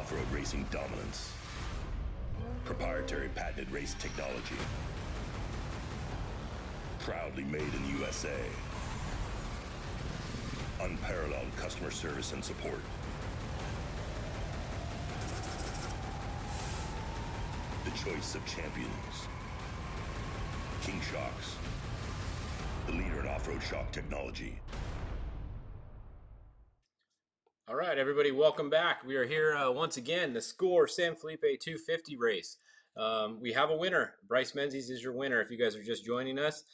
off-road racing dominance. Proprietary patented race technology. Proudly made in the USA. Unparalleled customer service and support. The choice of champions. King Shocks, the leader in off-road shock technology. All right, everybody, welcome back. We are here once again, the Score San Felipe 250 race. We have a winner. Bryce Menzies is your winner if you guys are just joining us.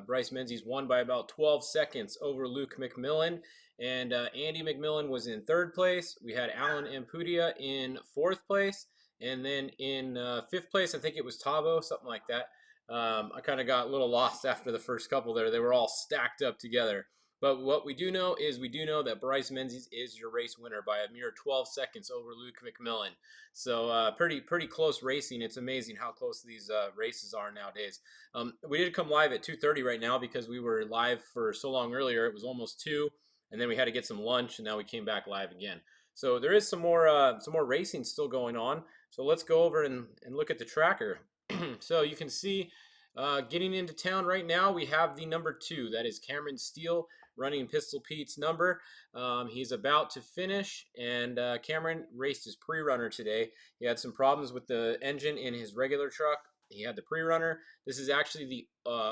Bryce Menzies won by about 12 seconds over Luke McMillan, and Andy McMillan was in third place. We had Alan Ampudia in fourth place, and then in fifth place, I think it was Tavo, something like that. I kind of got a little lost after the first couple there. They were all stacked up together. But what we do know is we do know that Bryce Menzies is your race winner by a mere 12 seconds over Luke McMillan. So pretty close racing. It's amazing how close these races are nowadays. We did come live at 2:30 right now because we were live for so long earlier. It was almost 2, and then we had to get some lunch, and now we came back live again. So there is some more racing still going on. So let's go over and look at the tracker. So you can see getting into town right now, we have the number 2. That is Cameron Steele running Pistol Pete's number. He's about to finish, and Cameron raced his pre-runner today. He had some problems with the engine in his regular truck. He had the pre-runner. This is actually the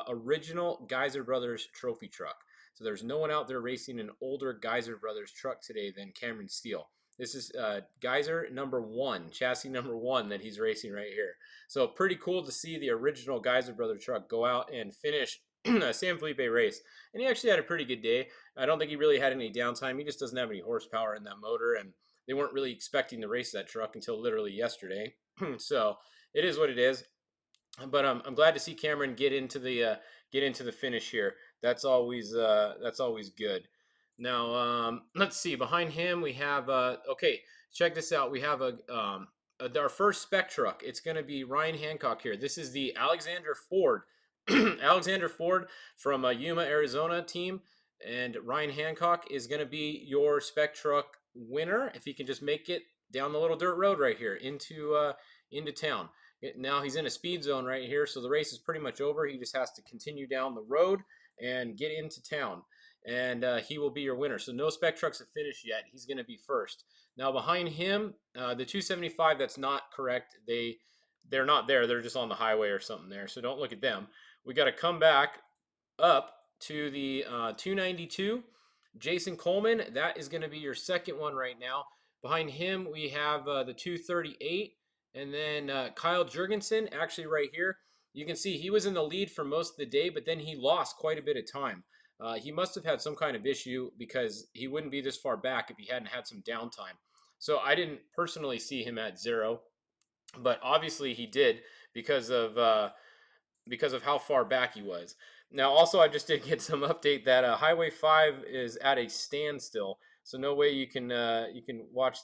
original Geyser Brothers trophy truck. So there's no one out there racing an older Geyser Brothers truck today than Cameron Steele. This is Geyser number 1, chassis number 1 that he's racing right here. So pretty cool to see the original Geyser Brother truck go out and finish a San Felipe race. And he actually had a pretty good day. I don't think he really had any downtime. He just doesn't have any horsepower in that motor, and they weren't really expecting to race that truck until literally yesterday. So it is what it is. But I'm glad to see Cameron get into the finish here. That's always good. Now, let's see. Behind him, we have, okay, check this out. We have our first spec truck. It's going to be Ryan Hancock here. This is the Alexander Ford. Alexander Ford from Yuma, Arizona team. And Ryan Hancock is going to be your spec truck winner if he can just make it down the little dirt road right here into town. Now he's in a speed zone right here, so the race is pretty much over. He just has to continue down the road and get into town, and he will be your winner. So no spec trucks have finished yet. He's going to be first. Now behind him, the 275, that's not correct. They're not there. They're just on the highway or something there, so don't look at them. We got to come back up to the 292. Jason Coleman, that is going to be your second one right now. Behind him, we have the 238. And then Kyle Jurgensen, actually right here, you can see he was in the lead for most of the day, but then he lost quite a bit of time. He must have had some kind of issue because he wouldn't be this far back if he hadn't had some downtime. So I didn't personally see him at 0, but obviously he did because of how far back he was. Now also I just did get some update that Highway 5 is at a standstill. So no way you can watch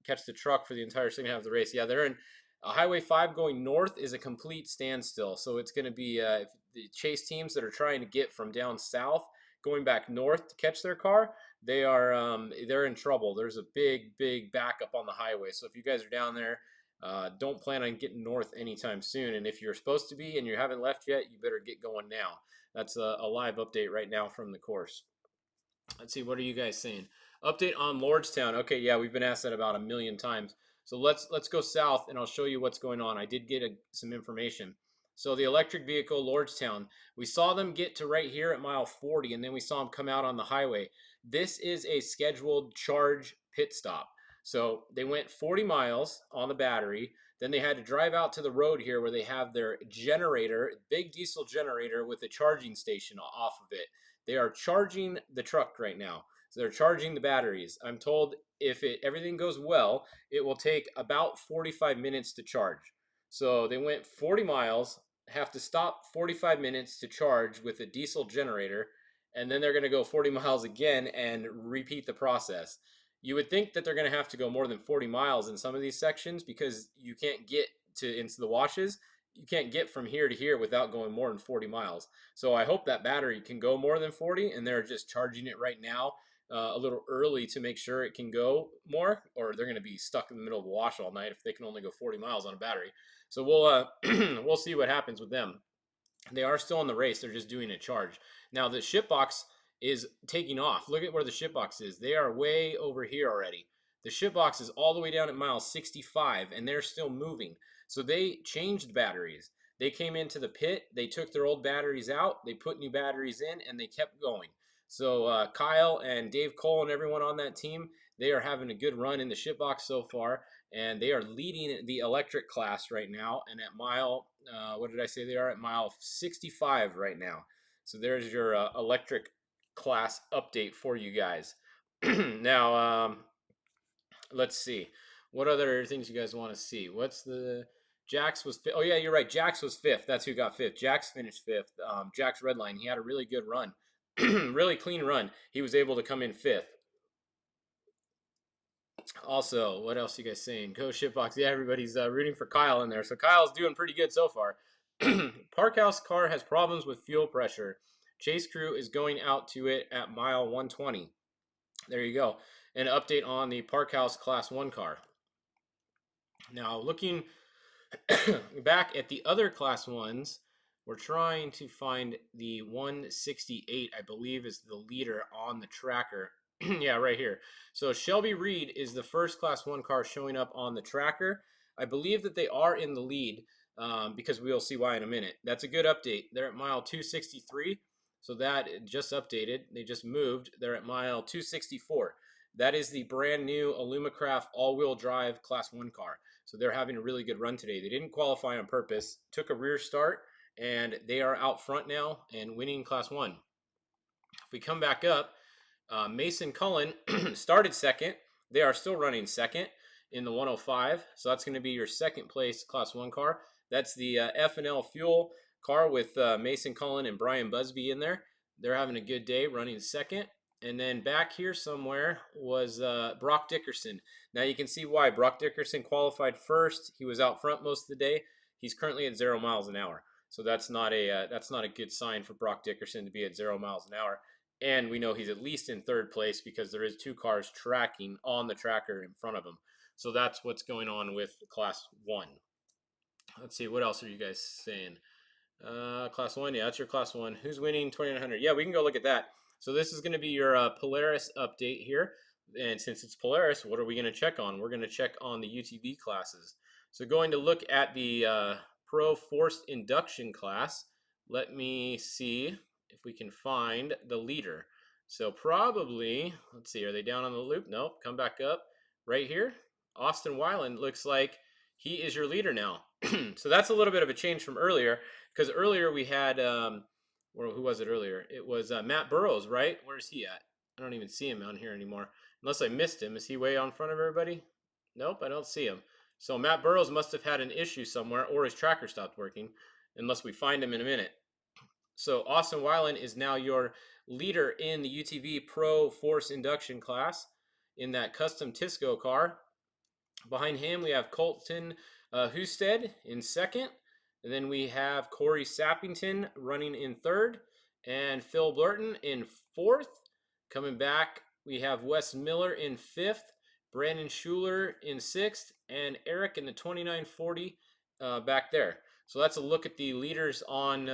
catch the truck for the entire second half of the race. Yeah, they're in Highway 5 going north is a complete standstill. So it's going to be the chase teams that are trying to get from down south going back north to catch their car. They're in trouble. There's a big backup on the highway. So if you guys are down there, don't plan on getting north anytime soon. And if you're supposed to be and you haven't left yet, you better get going now. That's a live update right now from the course. Let's see, what are you guys saying? Update on Lordstown. Okay, yeah, we've been asked that about 1 million times. So let's go south, and I'll show you what's going on. I did get some information. So the electric vehicle, Lordstown, we saw them get to right here at mile 40, and then we saw them come out on the highway. This is a scheduled charge pit stop. So they went 40 miles on the battery. Then they had to drive out to the road here where they have their generator, big diesel generator with a charging station off of it. They are charging the truck right now. So they're charging the batteries. I'm told if everything goes well, it will take about 45 minutes to charge. So they went 40 miles, have to stop 45 minutes to charge with a diesel generator, and then they're going to go 40 miles again and repeat the process. You would think that they're going to have to go more than 40 miles in some of these sections because you can't get into the washes. You can't get from here to here without going more than 40 miles. So I hope that battery can go more than 40, and they're just charging it right now. a little early to make sure it can go more, or they're going to be stuck in the middle of a wash all night if they can only go 40 miles on a battery. So we'll we'll see what happens with them. They are still in the race. They're just doing a charge. Now the ship box is taking off. Look at where the ship box is. They are way over here already. The ship box is all the way down at mile 65, and they're still moving. So they changed batteries. They came into the pit. They took their old batteries out. They put new batteries in, and they kept going. So Kyle and Dave Cole and everyone on that team, they are having a good run in the ship box so far, and they are leading the electric class right now. And at mile, what did I say they are? At mile 65 right now. So there's your electric class update for you guys. Now, let's see. What other things you guys want to see? What's the Jax was fifth. Oh yeah, you're right. Jax was fifth. That's who got fifth. Jax finished fifth. Jax Redline. He had a really good run, really clean run. He was able to come in fifth. Also, what else you guys saying? Go Shipbox. Yeah, everybody's rooting for Kyle in there. So Kyle's doing pretty good so far. Parkhouse car has problems with fuel pressure. Chase crew is going out to it at mile 120. There you go. An update on the Parkhouse Class 1 car. Now, looking back at the other Class 1s, we're trying to find the 168, I believe, is the leader on the tracker. Yeah, right here. So Shelby Reed is the first Class 1 car showing up on the tracker. I believe that they are in the lead because we'll see why in a minute. That's a good update. They're at mile 263. So that just updated. They just moved. They're at mile 264. That is the brand new Alumacraft all-wheel drive Class 1 car. So they're having a really good run today. They didn't qualify on purpose, took a rear start, and they are out front now and winning Class 1. If we come back up, Mason Cullen started second. They are still running second in the 105. So that's going to be your second place Class 1 car. That's the F&L Fuel car with Mason Cullen and Brian Busby in there. They're having a good day running second. And then back here somewhere was Brock Dickerson. Now you can see why. Brock Dickerson qualified first. He was out front most of the day. He's currently at 0 miles an hour. So that's not a good sign for Brock Dickerson to be at 0 miles an hour. And we know he's at least in third place because there is 2 cars tracking on the tracker in front of him. So that's what's going on with Class 1. Let's see, what else are you guys saying? Class 1, yeah, that's your Class 1. Who's winning 2900? Yeah, we can go look at that. So this is going to be your Polaris update here. And since it's Polaris, what are we going to check on? We're going to check on the UTV classes. So going to look at the Pro Forced Induction class. Let me see if we can find the leader. So probably, let's see, are they down on the loop? Nope, come back up. Right here, Austin Weiland looks like he is your leader now. So that's a little bit of a change from earlier, because earlier we had, who was it earlier? It was Matt Burrows, right? Where's he at? I don't even see him on here anymore. Unless I missed him. Is he way on front of everybody? Nope, I don't see him. So Matt Burrows must have had an issue somewhere, or his tracker stopped working, unless we find him in a minute. So Austin Weiland is now your leader in the UTV Pro Force Induction class in that custom Tisco car. Behind him, we have Colton Husted in second. And then we have Corey Sappington running in third. And Phil Blurton in fourth. Coming back, we have Wes Miller in fifth. Brandon Schuler in sixth. And Eric in the 2940 back there. So that's a look at the leaders on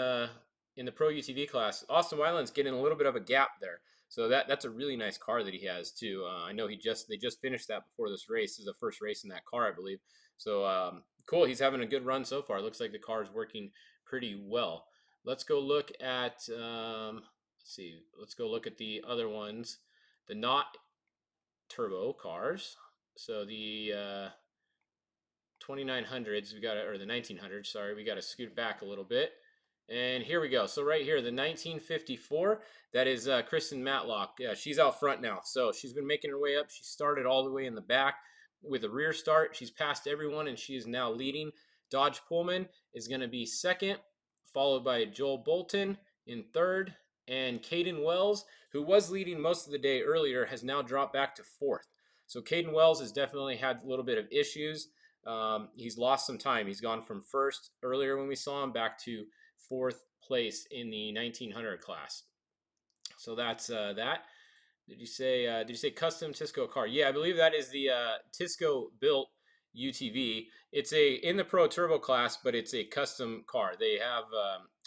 in the Pro UTV class. Austin Weiland's getting a little bit of a gap there. So that's a really nice car that he has too. I know they just finished that before this race. This is the first race in that car, I believe. So cool. He's having a good run so far. Looks like the car is working pretty well. Let's go look at let's see. Let's go look at the other ones, the not turbo cars. So the 2900s we got, or the 1900s. Sorry, we got to scoot back a little bit. And here we go. So right here, the 1954, that is Kristen Matlock. Yeah, she's out front now. So she's been making her way up. She started all the way in the back with a rear start. She's passed everyone, and she is now leading. Dodge Pullman is going to be second, followed by Joel Bolton in third. And Caden Wells, who was leading most of the day earlier, has now dropped back to fourth. So Caden Wells has definitely had a little bit of issues. He's lost some time. He's gone from first earlier when we saw him back to fourth place in the 1900 class. So that's that. Did you say custom Tisco car? Yeah, I believe that is the Tisco built UTV. It's a in the Pro Turbo class, but it's a custom car. They have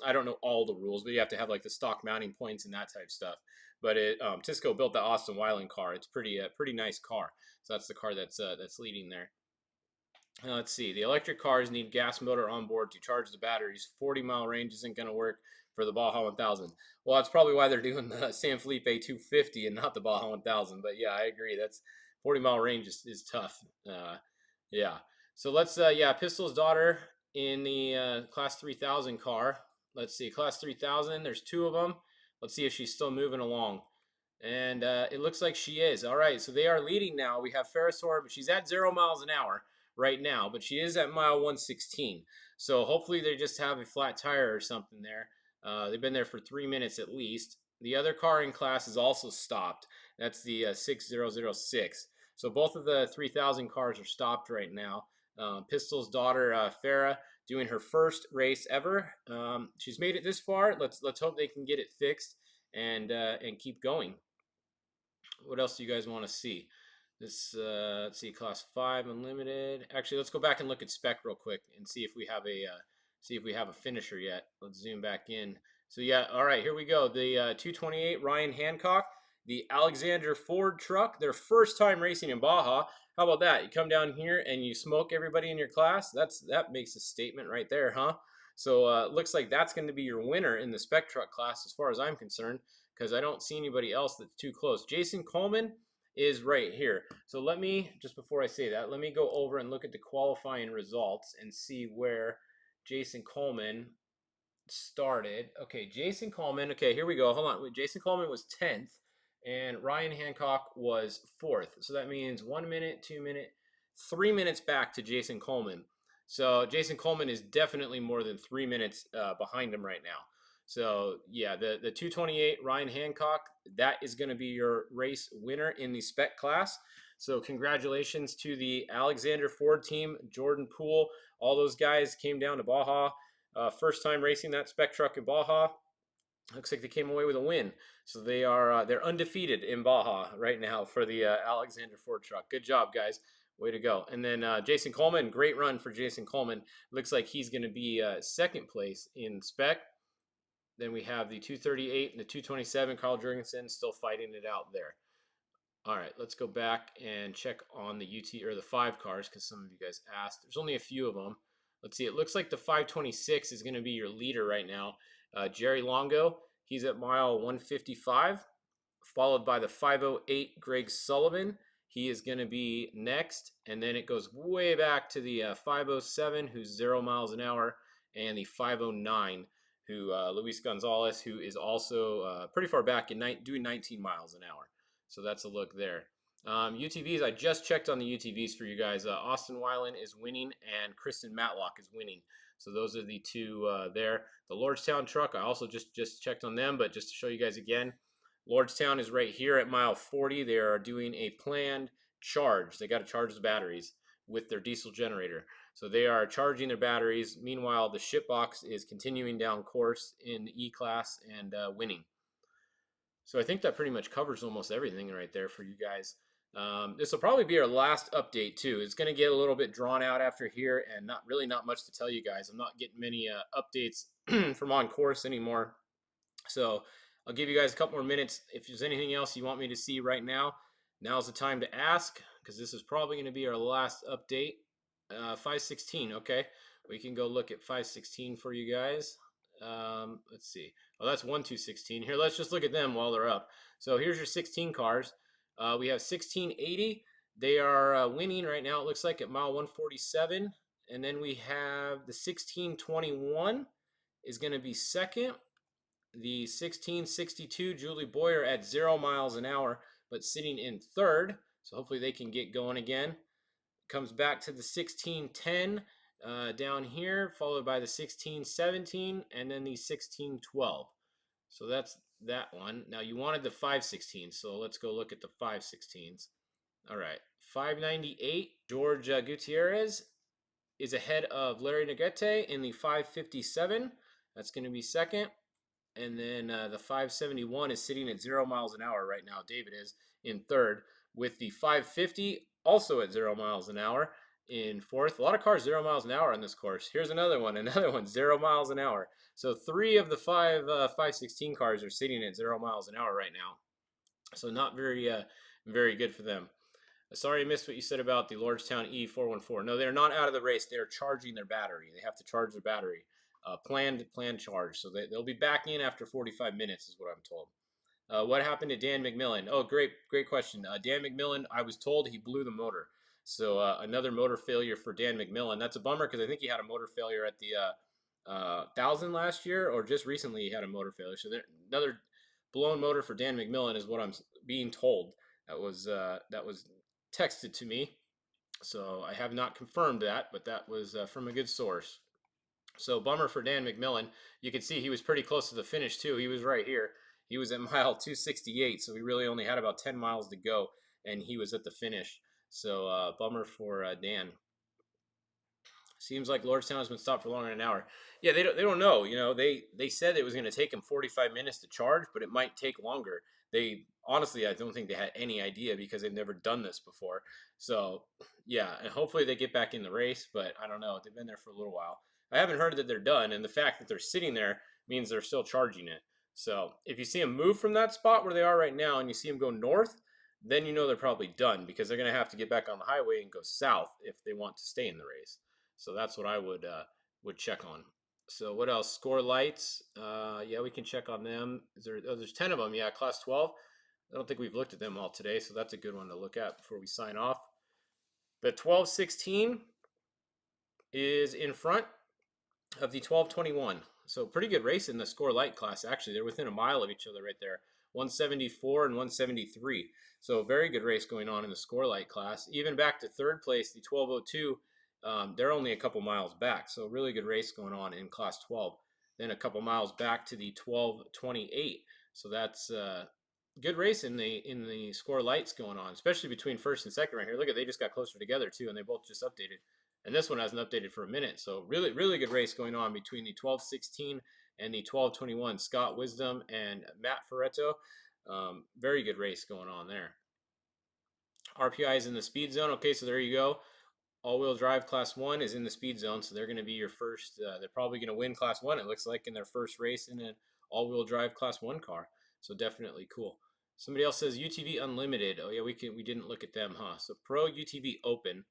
I don't know all the rules, but you have to have like the stock mounting points and that type stuff. But Tisco built the Austin Weiland car. It's pretty nice car. So that's the car that's leading there. Let's see. The electric cars need gas motor on board to charge the batteries. 40-mile range isn't going to work for the Baja 1000. Well, that's probably why they're doing the San Felipe 250 and not the Baja 1000. But yeah, I agree. That's 40-mile range is tough. Yeah. So let's yeah, Pistol's daughter in the Class 3000 car. Let's see. Class 3000. There's two of them. Let's see if she's still moving along. And it looks like she is. All right, so they are leading now. We have Ferrosaur, but she's at 0 miles an hour right now, but she is at mile 116. So hopefully they just have a flat tire or something there. They've been there for 3 minutes at least. The other car in class is also stopped. That's the 6006. So both of the 3000 cars are stopped right now. Pistol's daughter, Farah, doing her first race ever. She's made it this far. Let's hope they can get it fixed and keep going. What else do you guys want to see? This let's see, class 5 unlimited. Actually, let's go back and look at spec real quick and see if we have a finisher yet. Let's zoom back in. So yeah, all right, here we go. The 228 Ryan Hancock, the Alexander Ford truck, their first time racing in Baja. How about that? You come down here and you smoke everybody in your class. That makes a statement right there, huh? So looks like that's going to be your winner in the spec truck class as far as I'm concerned, because I don't see anybody else that's too close. Jason Coleman is right here. So let me, just before I say that, let me go over and look at the qualifying results and see where Jason Coleman started. Okay, Jason Coleman. Okay, here we go. Hold on. Jason Coleman was 10th, and Ryan Hancock was 4th. So that means 1 minute, 2 minute, 3 minutes back to Jason Coleman. So Jason Coleman is definitely more than 3 minutes behind him right now. So yeah, the 228 Ryan Hancock, that is going to be your race winner in the spec class. So congratulations to the Alexander Ford team, Jordan Poole, all those guys came down to Baja. First time racing that spec truck in Baja. Looks like they came away with a win. So they're undefeated in Baja right now for the Alexander Ford truck. Good job, guys. Way to go. And then Jason Coleman, great run for Jason Coleman. Looks like he's going to be second place in spec. Then we have the 238 and the 227. Carl Jurgensen still fighting it out there. All right, let's go back and check on the UT or the 5 cars because some of you guys asked. There's only a few of them. Let's see. It looks like the 526 is going to be your leader right now. Jerry Longo, he's at mile 155, followed by the 508 Greg Sullivan. He is going to be next, and then it goes way back to the 507, who's 0 miles an hour, and the 509, who Luis Gonzalez, who is also pretty far back in doing 19 miles an hour. So that's a look there. UTVs, I just checked on the UTVs for you guys. Austin Weiland is winning, and Kristen Matlock is winning. So those are the two there. The Lordstown truck, I also just checked on them, but just to show you guys again, Lordstown is right here at mile 40. They are doing a planned charge. They got to charge the batteries with their diesel generator. So they are charging their batteries. Meanwhile, the ship box is continuing down course in the E-Class and winning. So I think that pretty much covers almost everything right there for you guys. This will probably be our last update too. It's going to get a little bit drawn out after here, and not much to tell you guys. I'm not getting many updates from on course anymore. So I'll give you guys a couple more minutes. If there's anything else you want me to see right now, now's the time to ask, because this is probably going to be our last update. 516, okay. We can go look at 516 for you guys. Let's see. Oh, that's 1216. Here, let's just look at them while they're up. So here's your 16 cars. We have 1680. They are winning right now, it looks like, at mile 147. And then we have the 1621 is going to be second. The 1662, Julie Boyer at 0 miles an hour, but sitting in third. So hopefully they can get going again. Comes back to the 1610 down here, followed by the 1617, and then the 1612. So that's that one. Now you wanted the 516, so let's go look at the 516s. All right, 598, George Gutierrez is ahead of Larry Negrete in the 557. That's going to be second. And then the 571 is sitting at 0 miles an hour right now. David is in third, with the 550 also at 0 miles an hour in fourth. A lot of cars 0 miles an hour on this course. Here's another one, 0 miles an hour. So three of the 516 cars are sitting at 0 miles an hour right now. So not very good for them. Sorry I missed what you said about the Lordstown E414. No, they're not out of the race. They are charging their battery. They have to charge their battery. Planned charge. So they'll be back in after 45 minutes is what I'm told. What happened to Dan McMillan? Oh, great question. Dan McMillan, I was told he blew the motor. So another motor failure for Dan McMillan. That's a bummer because I think he had a motor failure at the 1000 last year, or just recently he had a motor failure. So another blown motor for Dan McMillan is what I'm being told. That was texted to me. So I have not confirmed that, but that was from a good source. So bummer for Dan McMillan. You can see he was pretty close to the finish too. He was right here. He was at mile 268, so he really only had about 10 miles to go, and he was at the finish. So bummer for Dan. Seems like Lordstown has been stopped for longer than an hour. Yeah, they don't know. You know, they said it was going to take them 45 minutes to charge, but it might take longer. They honestly, I don't think they had any idea because they've never done this before. So yeah, and hopefully they get back in the race, but I don't know. They've been there for a little while. I haven't heard that they're done, and the fact that they're sitting there means they're still charging it. So if you see them move from that spot where they are right now, and you see them go north, then you know they're probably done because they're going to have to get back on the highway and go south if they want to stay in the race. So that's what I would check on. So what else? Score lights. Yeah, we can check on them. There's 10 of them. Yeah, class 12. I don't think we've looked at them all today, so that's a good one to look at before we sign off. The 1216 is in front of the 1221. So pretty good race in the score light class. Actually, they're within a mile of each other right there. 174 and 173. So very good race going on in the score light class. Even back to third place, the 1202. They're only a couple miles back, so really good race going on in class 12. Then a couple miles back to the 1228. So that's good race in the score lights going on, especially between first and second right here. Look at, they just got closer together too, and they both just updated. And this one hasn't updated for a minute. So really good race going on between the 1216 and the 1221. Scott Wisdom and Matt Ferretto. Very good race going on there. RPI is in the speed zone. Okay, so there you go. All-wheel drive class 1 is in the speed zone, so they're going to be your first. They're probably going to win class 1, it looks like, in their first race in an all-wheel drive class 1 car. So definitely cool. Somebody else says UTV Unlimited. Oh yeah, we didn't look at them, huh? So Pro UTV Open.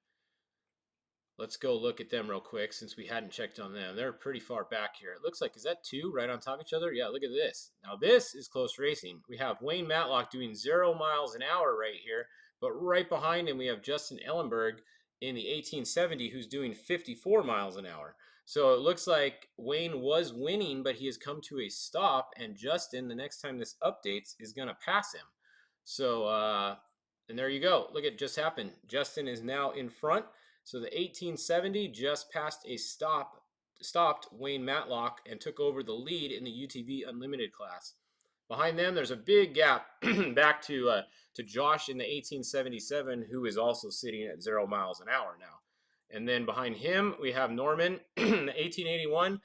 Let's go look at them real quick since we hadn't checked on them. They're pretty far back here. It looks like, is that 2 right on top of each other? Yeah, look at this. Now this is close racing. We have Wayne Matlock doing 0 miles an hour right here, but right behind him we have Justin Ellenberg in the 1870 who's doing 54 miles an hour. So it looks like Wayne was winning, but he has come to a stop, and Justin, the next time this updates, is going to pass him. So, and there you go. Look, it just happened. Justin is now in front. So the 1870 just passed a stopped Wayne Matlock and took over the lead in the UTV Unlimited class. Behind them, there's a big gap back to Josh in the 1877, who is also sitting at 0 miles an hour now. And then behind him, we have Norman, the 1881,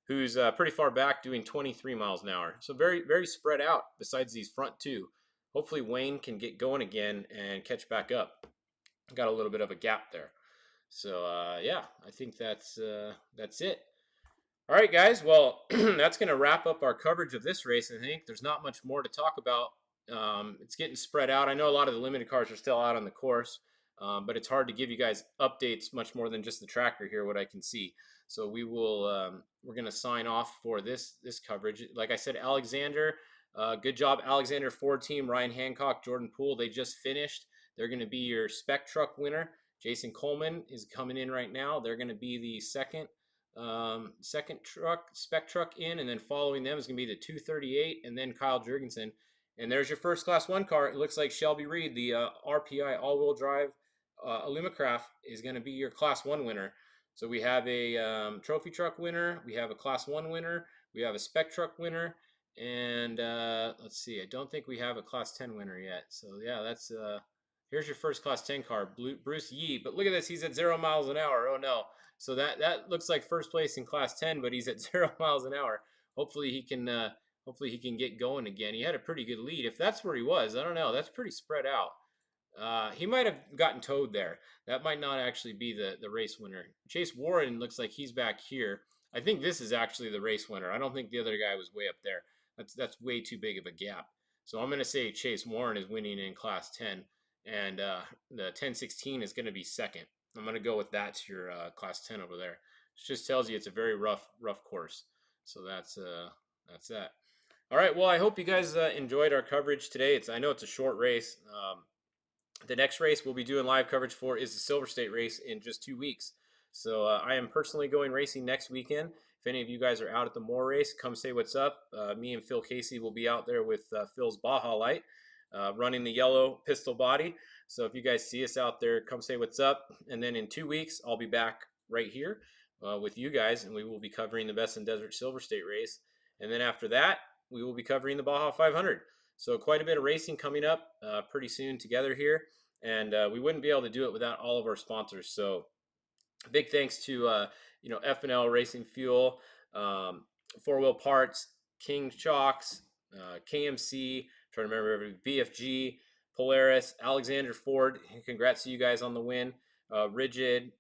who's pretty far back, doing 23 miles an hour. So very spread out besides these front two. Hopefully Wayne can get going again and catch back up. Got a little bit of a gap there. So yeah, I think that's it. All right, guys. Well, that's going to wrap up our coverage of this race. I think there's not much more to talk about. It's getting spread out. I know a lot of the limited cars are still out on the course, but it's hard to give you guys updates much more than just the tracker here, what I can see. So we will. We're going to sign off for this coverage. Like I said, Alexander. Good job, Alexander Ford team. Ryan Hancock, Jordan Poole. They just finished. They're going to be your spec truck winner. Jason Coleman is coming in right now. They're going to be the second spec truck in, and then following them is going to be the 238, and then Kyle Jurgensen. And there's your first class 1 car. It looks like Shelby Reed, the RPI all-wheel drive Alumacraft, is going to be your class 1 winner. So we have a trophy truck winner, we have a class 1 winner, we have a spec truck winner, and let's see, I don't think we have a class 10 winner yet. So yeah, that's here's your first class 10 car, Bruce Yee. But look at this, he's at 0 miles an hour. Oh no. So that looks like first place in class 10, but he's at 0 miles an hour. Hopefully he can hopefully he can get going again. He had a pretty good lead. If that's where he was, I don't know. That's pretty spread out. He might have gotten towed there. That might not actually be the race winner. Chase Warren looks like he's back here. I think this is actually the race winner. I don't think the other guy was way up there. That's way too big of a gap. So I'm going to say Chase Warren is winning in Class 10, and the 1016 is going to be second. I'm going to go with that to your Class 10 over there. It just tells you it's a very rough course. So that's that. All right. Well, I hope you guys enjoyed our coverage today. I know it's a short race. The next race we'll be doing live coverage for is the Silver State race in just 2 weeks. So I am personally going racing next weekend. If any of you guys are out at the Moore race, come say what's up. Me and Phil Casey will be out there with Phil's Baja Light, running the yellow pistol body. So if you guys see us out there, come say what's up. And then in 2 weeks, I'll be back right here with you guys, and we will be covering the Best in Desert Silver State race. And then after that, we will be covering the Baja 500. So quite a bit of racing coming up pretty soon together here, and we wouldn't be able to do it without all of our sponsors. So big thanks to F&L Racing Fuel, Four Wheel Parts, King Shocks, KMC, trying to remember BFG, Polaris, Alexander Ford. Congrats to you guys on the win. Rigid,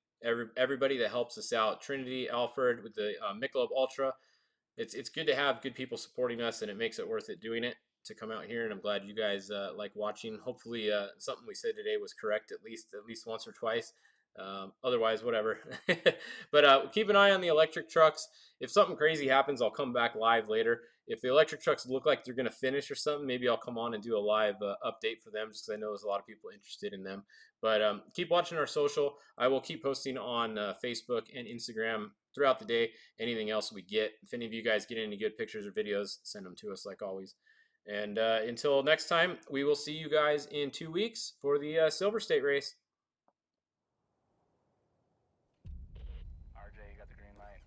everybody that helps us out. Trinity, Alfred with the Michelob Ultra. It's good to have good people supporting us, and it makes it worth it doing it to come out here. And I'm glad you guys like watching. Hopefully something we said today was correct at least once or twice. Otherwise, whatever. But keep an eye on the electric trucks. If something crazy happens, I'll come back live later. If the electric trucks look like they're going to finish or something, maybe I'll come on and do a live update for them, just because I know there's a lot of people interested in them. But keep watching our social. I will keep posting on Facebook and Instagram throughout the day. Anything else we get. If any of you guys get any good pictures or videos, send them to us like always. And until next time, we will see you guys in 2 weeks for the Silver State race. RJ, you got the green light.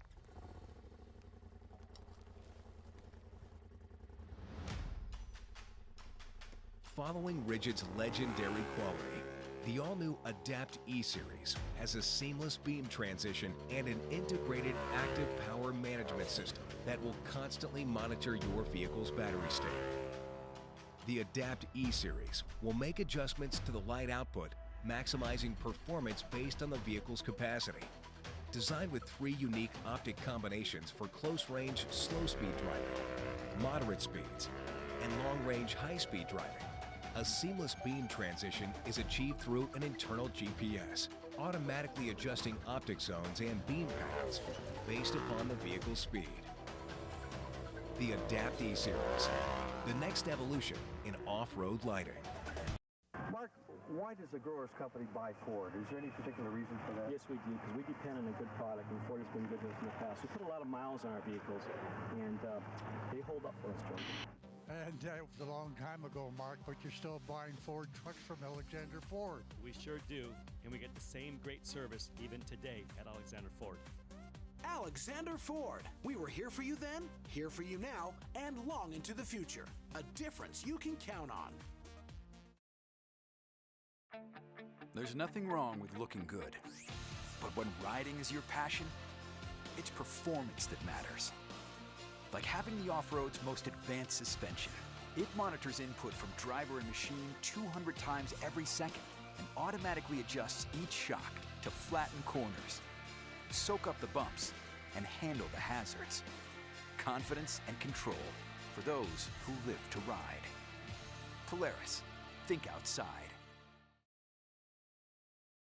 Following Rigid's legendary quality, the all-new Adapt E-Series has a seamless beam transition and an integrated active power management system that will constantly monitor your vehicle's battery state. The Adapt E-Series will make adjustments to the light output, maximizing performance based on the vehicle's capacity. Designed with 3 unique optic combinations for close-range, slow-speed driving, moderate speeds, and long-range, high-speed driving, a seamless beam transition is achieved through an internal GPS, automatically adjusting optic zones and beam patterns based upon the vehicle's speed. The Adapt E-Series, the next evolution in off-road lighting. Mark, why does the Growers Company buy Ford? Is there any particular reason for that? Yes, we do, because we depend on a good product, and Ford has been good to us in the past. We put a lot of miles on our vehicles, and they hold up for us, Joe. And it was a long time ago, Mark, but you're still buying Ford trucks from Alexander Ford. We sure do, and we get the same great service even today at Alexander Ford. Alexander Ford. We were here for you then, here for you now, and long into the future. A difference you can count on. There's nothing wrong with looking good. But when riding is your passion, it's performance that matters. Like having the off-road's most advanced suspension. It monitors input from driver and machine 200 times every second and automatically adjusts each shock to flatten corners, soak up the bumps, and handle the hazards. Confidence and control for those who live to ride. Polaris, think outside.